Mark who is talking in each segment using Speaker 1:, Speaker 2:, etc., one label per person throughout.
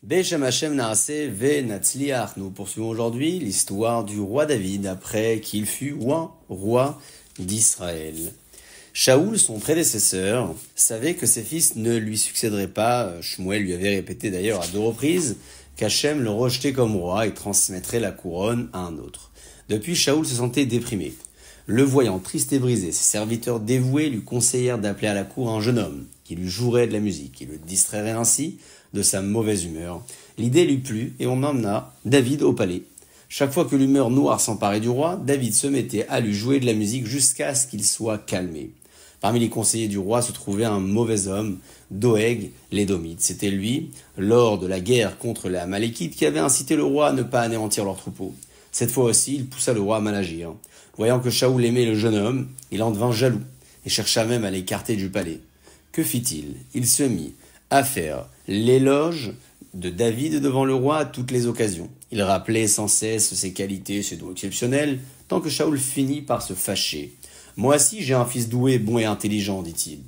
Speaker 1: Beshem Hashem Naaseh Ve Natzliach. Nous poursuivons aujourd'hui l'histoire du roi David après qu'il fut roi d'Israël. Shaoul, son prédécesseur, savait que ses fils ne lui succéderaient pas. Shmuel lui avait répété d'ailleurs à 2 reprises qu'Hachem le rejetait comme roi et transmettrait la couronne à un autre. Depuis, Shaoul se sentait déprimé. Le voyant triste et brisé, ses serviteurs dévoués lui conseillèrent d'appeler à la cour un jeune homme qui lui jouerait de la musique et le distrairait ainsi de sa mauvaise humeur. L'idée lui plut et on emmena David au palais. Chaque fois que l'humeur noire s'emparait du roi, David se mettait à lui jouer de la musique jusqu'à ce qu'il soit calmé. Parmi les conseillers du roi se trouvait un mauvais homme, Doeg l'Édomite. C'était lui, lors de la guerre contre les Amalékites, qui avait incité le roi à ne pas anéantir leurs troupeaux. Cette fois aussi, il poussa le roi à mal agir. Voyant que Shaoul aimait le jeune homme, il en devint jaloux et chercha même à l'écarter du palais. Que fit-il? Il se mit à faire l'éloge de David devant le roi à toutes les occasions. Il rappelait sans cesse ses qualités, ses dons exceptionnels, tant que Shaoul finit par se fâcher. « Moi aussi j'ai un fils doué, bon et intelligent, dit-il.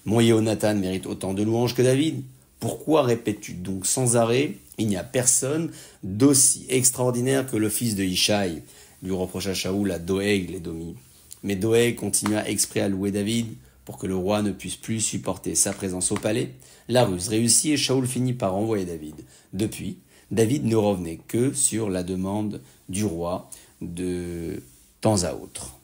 Speaker 1: Mon Yonatan mérite autant de louanges que David. Pourquoi répètes-tu donc sans arrêt? Il n'y a personne d'aussi extraordinaire que le fils de Ishaï, lui reprocha Shaoul à Doeg l'Édomite. Mais Doeg continua exprès à louer David pour que le roi ne puisse plus supporter sa présence au palais. La ruse réussit et Shaoul finit par envoyer David. Depuis, David ne revenait que sur la demande du roi de temps à autre.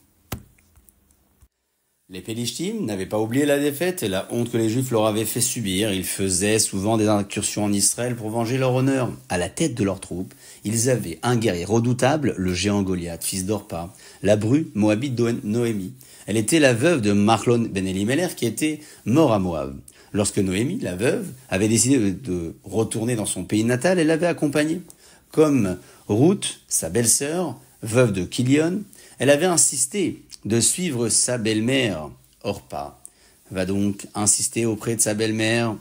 Speaker 1: Les Pélishtim n'avaient pas oublié la défaite et la honte que les Juifs leur avaient fait subir. Ils faisaient souvent des incursions en Israël pour venger leur honneur. À la tête de leurs troupes, ils avaient un guerrier redoutable, le géant Goliath, fils d'Orpa, la bru moabite Noémie. Elle était la veuve de Machlon ben Elimelech qui était mort à Moab. Lorsque Noémie, la veuve, avait décidé de retourner dans son pays natal, elle l'avait accompagnée. Comme Ruth, sa belle-sœur, veuve de Kilion, elle avait insisté de suivre sa belle-mère. Orpa va donc insister auprès de sa belle-mère,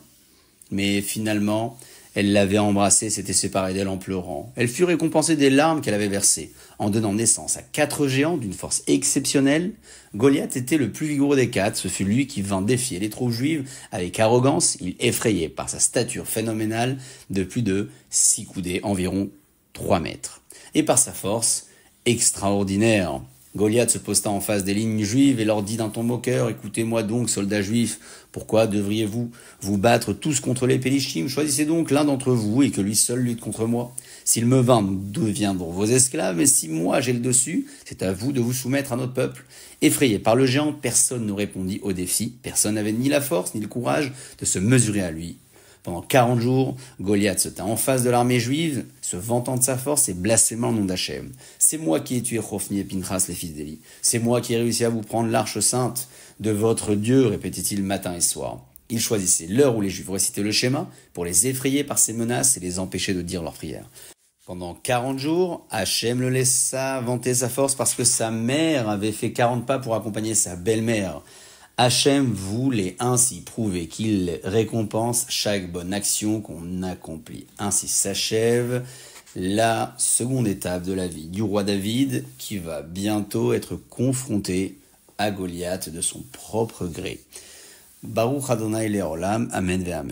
Speaker 1: mais finalement, elle l'avait embrassée, s'était séparée d'elle en pleurant. Elle fut récompensée des larmes qu'elle avait versées, en donnant naissance à 4 géants d'une force exceptionnelle. Goliath était le plus vigoureux des 4, ce fut lui qui vint défier les troupes juives avec arrogance. Il effrayait par sa stature phénoménale de plus de 6 coudées, environ 3 mètres, et par sa force extraordinaire. Goliath se posta en face des lignes juives et leur dit d'un ton moqueur, « Écoutez-moi donc, soldats juifs, pourquoi devriez-vous vous battre tous contre les Pélishtim? Choisissez donc l'un d'entre vous et que lui seul lutte contre moi. S'il me vainc, nous deviendrons vos esclaves, et si moi j'ai le dessus, c'est à vous de vous soumettre à notre peuple. » Effrayé par le géant, personne ne répondit au défi, personne n'avait ni la force ni le courage de se mesurer à lui. Pendant 40 jours, Goliath se tint en face de l'armée juive, se vantant de sa force et blasphémant le nom d'Hachem. « C'est moi qui ai tué Hophni et Pinchas, les fils d'Éli. C'est moi qui ai réussi à vous prendre l'arche sainte de votre Dieu, répétait-il matin et soir. » Il choisissait l'heure où les Juifs récitaient le schéma pour les effrayer par ses menaces et les empêcher de dire leurs prières. Pendant 40 jours, Hachem le laissa vanter sa force parce que sa mère avait fait 40 pas pour accompagner sa belle-mère. Hachem voulait ainsi prouver qu'il récompense chaque bonne action qu'on accomplit. Ainsi s'achève la seconde étape de la vie du roi David qui va bientôt être confronté à Goliath de son propre gré. Baruch Adonai Leolam, Amen ve Amen.